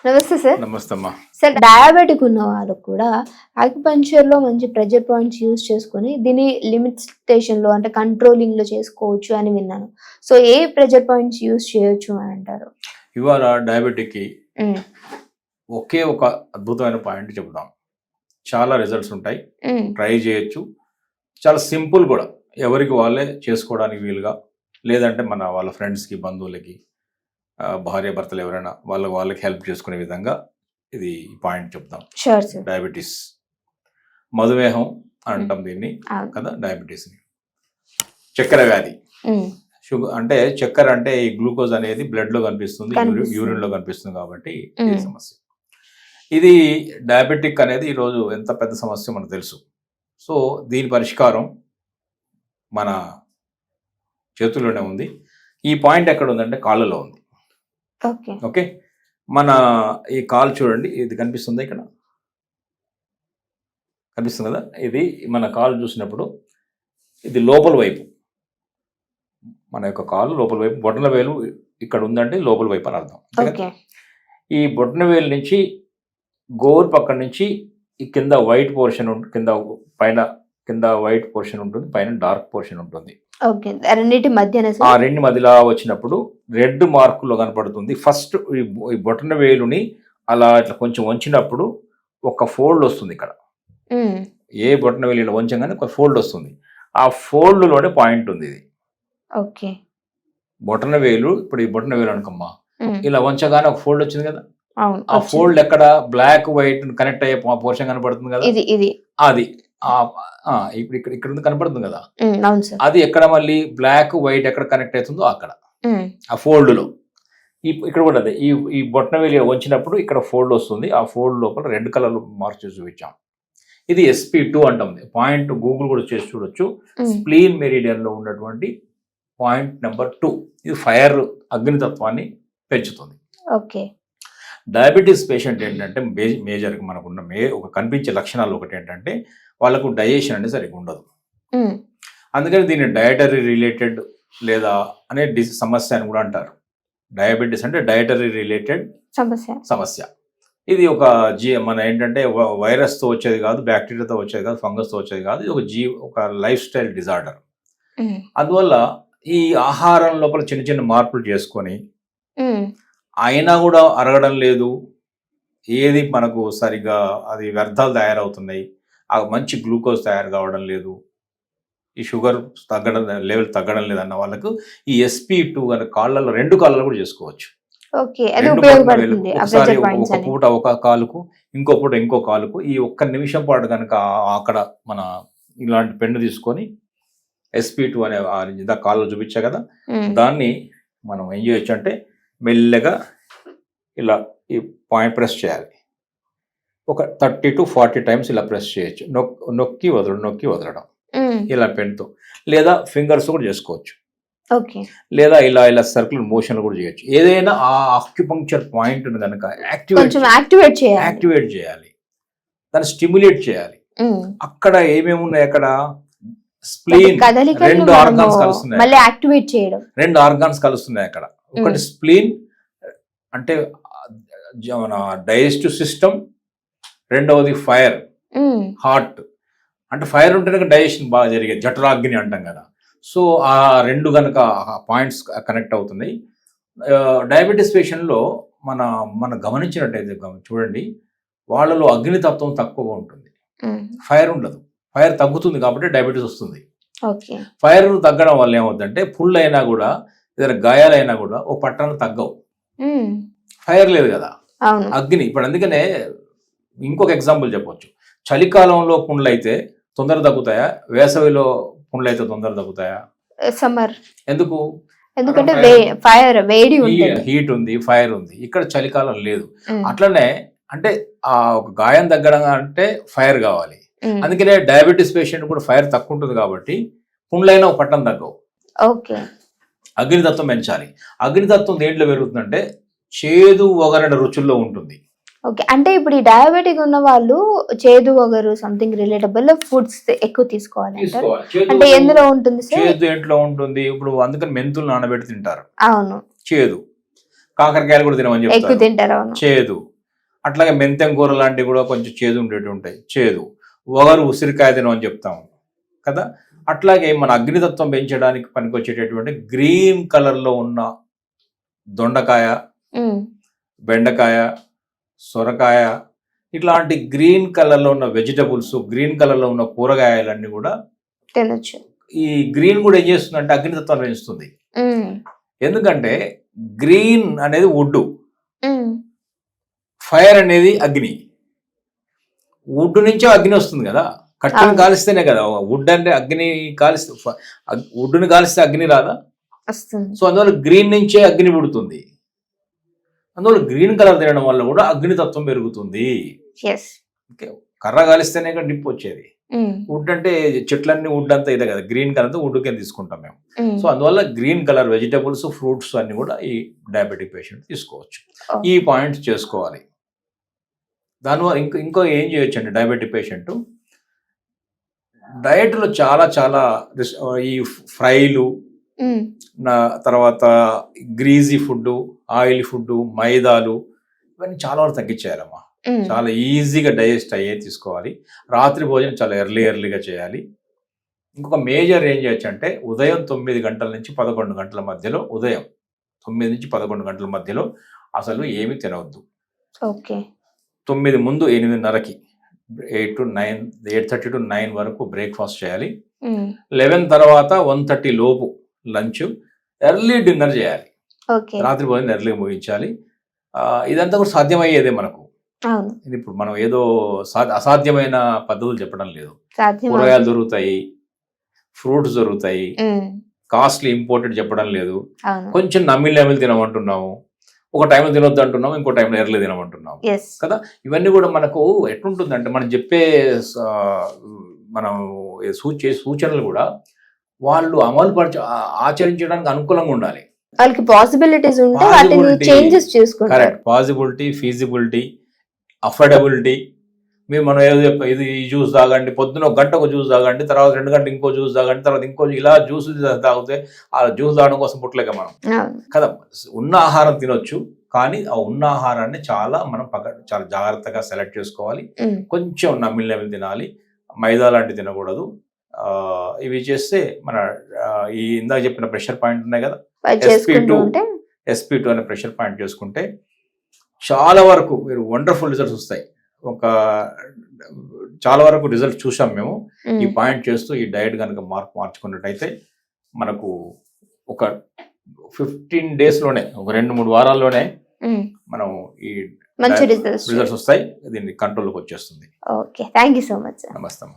నమస్తే సార్. నమస్తే అమ్మా. సార్, డయాబెటిక్ ఉన్న వాళ్ళకు కూడా ఆక్యుపంక్చర్ లో మంచి ప్రెజర్ పాయింట్స్ యూజ్ చేసుకొని దీన్ని లిమిటేషన్ లో అంటే కంట్రోలింగ్ లో చేసుకోవచ్చు అని విన్నాను. సో ఏ ప్రెజర్ పాయింట్స్ యూజ్ చేయొచ్చు అని అంటారు? ఇవాళ డయాబెటిక్ కి ఒకే ఒక అద్భుతమైన పాయింట్ చెబుదాం. చాలా రిజల్ట్స్ ఉంటాయి, ట్రై చేయొచ్చు. చాలా సింపుల్ కూడా, ఎవరికి వాళ్ళే చేసుకోవడానికి వీలుగా, లేదంటే వాళ్ళ ఫ్రెండ్స్కి, బంధువులకి, భార్య భర్తలు ఎవరైనా వాళ్ళకి హెల్ప్ చేసుకునే విధంగా ఇది పాయింట్ చెప్తాం. డయాబెటీస్, మధుమేహం అంటాం దీన్ని కదా, డయాబెటీస్ని. చక్కెర వ్యాధి, షుగర్ అంటే చక్కెర అంటే ఈ గ్లూకోజ్ అనేది బ్లడ్ లో కనిపిస్తుంది, యూరిన్ లో కనిపిస్తుంది, కాబట్టి ఇది సమస్య. ఇది డయాబెటిక్ అనేది ఈరోజు ఎంత పెద్ద సమస్య మనకు తెలుసు. సో దీని పరిష్కారం మన చేతుల్లోనే ఉంది. ఈ పాయింట్ ఎక్కడ ఉందంటే కాళ్ళలో ఉంది. ఓకే, మన ఈ కాలు చూడండి, ఇది కనిపిస్తుంది, ఇక్కడ కనిపిస్తుంది కదా. ఇది మన కాలు చూసినప్పుడు ఇది లోపల వైపు, మన యొక్క కాలు లోపల వైపు, బొటన వేలు ఇక్కడ ఉందంటే లోపల వైపు అని అర్థం. ఈ బొటన వేలు నుంచి గోరు పక్కన నుంచి ఈ కింద వైట్ పోర్షన్ కింద వైట్ పోర్షన్ ఉంటుంది, పైన డార్క్ పోర్షన్ ఉంటుంది. ఆ రెండు మధ్యలో వచ్చినప్పుడు రెడ్ మార్కులో కనపడుతుంది. ఫస్ట్ ఈ బొటన వేలుని అలా ఇట్లా కొంచెం వంచినప్పుడు ఒక ఫోల్డ్ వస్తుంది ఇక్కడ. ఏ బొటన వేలు ఇలా వంచగానే ఒక ఫోల్డ్ వస్తుంది. ఆ ఫోల్డ్ లోనే పాయింట్ ఉంది. ఇది బొటన వేలు, ఇప్పుడు ఈ బొటన వేలు అనుకమ్మా, ఇలా వంచగానే ఒక ఫోల్డ్ వచ్చింది కదా. ఆ ఫోల్డ్ ఎక్కడ బ్లాక్ వైట్ కనెక్ట్ అయ్యే పోర్షన్ కనపడుతుంది కదా, అది ఇప్పుడు ఇక్కడ కనపడుతుంది కదా. అది ఎక్కడ మళ్ళీ బ్లాక్ వైట్ ఎక్కడ కనెక్ట్ అవుతుందో అక్కడ ఆ ఫోల్డ్ లో. ఇక్కడ కూడా అదే, ఈ బొట్టన వేలి వంచినప్పుడు ఇక్కడ ఫోల్డ్ వస్తుంది. ఆ ఫోల్డ్ లోపల రెడ్ కలర్ మార్క్ చేసి చూపించాం. ఇది SP2 అంటాం. పాయింట్ గూగుల్ కూడా చేసి చూడొచ్చు. స్ప్లీన్ మెరిడియన్ లో ఉన్నటువంటి పాయింట్ నెంబర్ 2. ఇది ఫైర్, అగ్నితత్వాన్ని పెంచుతుంది. డయాబెటీస్ పేషెంట్ ఏంటంటే మేజర్గా మనకున్న ఒక కనిపించే లక్షణాలు ఒకటి ఏంటంటే వాళ్ళకు డైజెషన్ అనేది సరిగ్గా ఉండదు. అందుకని దీన్ని డయటరీ రిలేటెడ్ లేదా అనే సమస్య అని కూడా అంటారు. డయాబెటీస్ అంటే డయటరీ రిలేటెడ్ సమస్య. ఇది ఒక మన ఏంటంటే వైరస్తో వచ్చేది కాదు, బ్యాక్టీరియాతో వచ్చేది కాదు, ఫంగస్తో వచ్చేది కాదు. ఇది ఒక లైఫ్ స్టైల్ డిజార్డర్. అందువల్ల ఈ ఆహారం లోపల చిన్న చిన్న మార్పులు చేసుకొని అయినా కూడా అరగడం లేదు. ఏది మనకు సరిగా అది వ్యర్థాలు తయారవుతున్నాయి, ఆ మంచి గ్లూకోజ్ తయారు కావడం లేదు, ఈ షుగర్ లెవెల్ తగ్గడం లేదన్న వాళ్ళకు ఈ SP2 అనే కాళ్ళలో, 2 కాళ్ళలో కూడా చేసుకోవచ్చు. ఒకసారి ఒక పూట ఒక కాలుకు, ఇంకో పూట ఇంకో కాలుకు, ఈ 1 నిమిషం పాటు కనుక అక్కడ మన ఇలాంటి పెన్ను తీసుకొని SP2 అనే కాళ్ళలో చూపించా కదా, దాన్ని మనం ఏం చేయొచ్చు అంటే మెల్లగా ఇలా ఈ పాయింట్ ప్రెస్ చేయాలి. ఒక 30 to 40 టైమ్స్ ఇలా ప్రెస్ చేయొచ్చు. నొక్కి వదలడం ఇలా పెన్తో, లేదా ఫింగర్స్ కూడా చేసుకోవచ్చు, లేదా ఇలా సర్క్యులర్ మోషన్ కూడా చేయొచ్చు. ఏదైనా ఆ ఆక్యుపంక్చర్ పాయింట్ కనుక యాక్టివేట్ చేయాలి, దాన్ని స్టిమ్యులేట్ చేయాలి. అక్కడ ఏమేమి ఉన్నాయి, అక్కడ స్ప్లీన్, 2 ఆర్గాన్స్ కలుస్తున్నాయి. 2 ఆర్గాన్స్ కలుస్తున్నాయి అక్కడ. ఒకటి స్ప్లీన్ అంటే మన డైజెస్టివ్ సిస్టమ్, రెండవది ఫైర్, హార్ట్. అంటే ఫైర్ ఉంటేనే డైజెషన్ బాగా జరిగేది, జఠరాగ్ని అంటాం కదా. సో ఆ 2 కనుక పాయింట్స్ కనెక్ట్ అవుతున్నాయి. డయాబెటీస్ పేషెంట్లో మన గమనించినట్టయితే చూడండి, వాళ్ళలో అగ్నితత్వం తక్కువగా ఉంటుంది, ఫైర్ ఉండదు. ఫైర్ తగ్గుతుంది కాబట్టి డయాబెటీస్ వస్తుంది. ఫైర్ తగ్గడం వల్ల ఏమవుతుందంటే పుళ్ళు అయినా కూడా, ఏదైనా గాయాలైనా కూడా ఓ పట్టణం తగ్గవు, ఫైర్ లేదు కదా, అగ్ని. ఇప్పుడు అందుకనే ఇంకొక ఎగ్జాంపుల్ చెప్పొచ్చు. చలికాలంలో పుండ్లు అయితే తొందర తగ్గుతాయా, వేసవిలో పుండ్లు అయితే తొందర తగ్గుతాయా? సమ్మర్. ఎందుకంటే హీట్ ఉంది, ఫైర్ ఉంది. ఇక్కడ చలికాలం లేదు. అట్లనే అంటే ఆ ఒక గాయం తగ్గడం అంటే ఫైర్ కావాలి. అందుకనే డయాబెటీస్ పేషెంట్ కూడా ఫైర్ తక్కువ ఉంటుంది కాబట్టి పుండ్లైనా ఒక పట్టణం తగ్గవు. అగ్నితత్వం పెంచాలి. అగ్నితత్వం దేంట్లో పెరుగుతుందంటే చేదు ఒగరని రుచుల్లో ఉంటుంది. అంటే ఇప్పుడు ఈ డయాబెటిక్ ఉన్న వాళ్ళు చేదు ఒగరు సంథింగ్ రిలేటబుల్ ఫుడ్స్ ఎక్కువ తీసుకోవాలి అంటే ఎందులో ఉంటుంది? చేదు ఏంట్లో ఉంటుంది. ఇప్పుడు అందుకని మెంతులు నానబెట్టి తింటారు. అవును. చేదు. కాకరకాయలు కూడా తినమని చెప్తారు, చేదు. అట్లాగే మెంతెం కూర లాంటివి కూడా కొంచెం చేదు ఉండేవి ఉంటాయి, చేదు. వగరు ఉసిరికాయ తినం అని చెప్తాము కదా. అట్లాగే మన అగ్నితత్వం పెంచడానికి పనికొచ్చేటటువంటి గ్రీన్ కలర్లో ఉన్న దొండకాయ, బెండకాయ, సొరకాయ, ఇట్లాంటి గ్రీన్ కలర్లో ఉన్న వెజిటబుల్స్, గ్రీన్ కలర్లో ఉన్న కూరగాయలన్నీ కూడా తినొచ్చు. ఈ గ్రీన్ కూడా ఏం చేస్తుందంటే అగ్నితత్వాన్ని పెంచుతుంది. ఎందుకంటే గ్రీన్ అనేది వుడ్, ఫైర్ అనేది అగ్ని. వుడ్ నుంచే అగ్ని వస్తుంది కదా, కట్టెను కాలిస్తేనే కదా. వుడ్ అంటే అగ్ని కాలిస్తే, వుడ్ని కాలిస్తే అగ్ని రాదా? సో అందువల్ల గ్రీన్ నుంచే అగ్ని పుడుతుంది. అందువల్ల గ్రీన్ కలర్ తినడం వల్ల కూడా అగ్నితత్వం పెరుగుతుంది. కర్ర కాలిస్తేనే కదా డిప్ వచ్చేది. వుడ్ అంటే చెట్లన్నీ వుడ్ అంతా ఇదే కదా, గ్రీన్ కలర్ వుడ్ కింద తీసుకుంటాం మేము. సో అందువల్ల గ్రీన్ కలర్ వెజిటబుల్స్, ఫ్రూట్స్ అన్ని కూడా ఈ డయాబెటిక్ పేషెంట్ తీసుకోవచ్చు. ఈ పాయింట్స్ చేసుకోవాలి. దానివల్ల ఇంకో ఏం చేయొచ్చు అండి, డయాబెటిక్ పేషెంట్ డయట్లో చాలా చాలా ఈ ఫ్రైలు, తర్వాత గ్రీజీ ఫుడ్, ఆయిల్ ఫుడ్, మైదాలు, ఇవన్నీ చాలా వరకు తగ్గించేయాలమ్మా. చాలా ఈజీగా డైజెస్ట్ అయ్యే తీసుకోవాలి. రాత్రి భోజనం చాలా ఎర్లీగా చేయాలి. ఇంకొక మేజర్ ఏం చేయొచ్చు అంటే ఉదయం 9 గంటల నుంచి 11 గంటల మధ్యలో, ఉదయం 9 నుంచి 11 గంటల మధ్యలో అసలు ఏమి తినవద్దు. 9 ముందు 8:30కి 8:30 to 9 వరకు బ్రేక్ఫాస్ట్ చేయాలి. 11 తర్వాత 1:30 లోపు లంచ్, ఎర్లీ డిన్నర్ చేయాలి. రాత్రి భోజనం ఎర్లీ ముగించాలి. ఇదంతా కూడా సాధ్యమయ్యేదే మనకు. ఇది ఇప్పుడు మనం ఏదో అసాధ్యమైన పద్ధతులు చెప్పడం లేదు. కూరగాయలు దొరుకుతాయి, ఫ్రూట్స్ దొరుకుతాయి, కాస్ట్లీ ఇంపోర్టెడ్ చెప్పడం లేదు. కొంచెం నమిలి తినమంటున్నాము, ఒక టైంలో తినొద్దు అంటున్నాము, ఇంకో టైంలో ఎర్లీ తినమంటున్నాము కదా. ఇవన్నీ కూడా మనకు ఎట్లుంటుందంటే మనం చెప్పే మనం సూచనలు కూడా వాళ్ళు ఆచరించడానికి అనుకూలంగా ఉండాలి. వాళ్ళకి పాసిబిలిటీస్ ఉంటే వాటిని చేంజెస్ చేసుకుంటారు. కరెక్ట్. Possibility, feasibility, affordability. మనం ఏదో ఇది జ్యూస్ తాగండి, పొద్దున 1 గంట ఒక జ్యూస్ తాగండి, తర్వాత 2 గంటలు ఇంకో జ్యూస్ తాగండి, తర్వాత ఇంకో, ఇలా జ్యూసులు తాగితే ఆ జ్యూస్ తాగడం కోసం పుట్టలేక మనం కదా. ఉన్న ఆహారం తినొచ్చు, కానీ ఆ ఉన్న ఆహారాన్ని మనం చాలా జాగ్రత్తగా సెలెక్ట్ చేసుకోవాలి. కొంచెం నమిలి తినాలి, మైదా లాంటివి తినకూడదు. ఇవి చేస్తే మన ఈ ఇందాక చెప్పిన ప్రెషర్ పాయింట్ ఉన్నాయి కదా, SP2 అనే ప్రెషర్ పాయింట్ చేసుకుంటే చాలా వరకు మీరు వండర్ఫుల్ రిజల్ట్స్ వస్తాయి. చాలా వరకు రిజల్ట్ చూసాం మేము. ఈ పాయింట్ చేస్తూ ఈ డయట్ కనుక మార్చుకున్నట్టయితే మనకు ఒక 15 daysలోనే, ఒక 2-3 వారాల్లోనే మనం ఈ మంచి రిజల్ట్స్ వస్తాయి. దీన్ని కంట్రోల్లోకి వచ్చేస్తుంది. Okay, thank you so much. నమస్తే.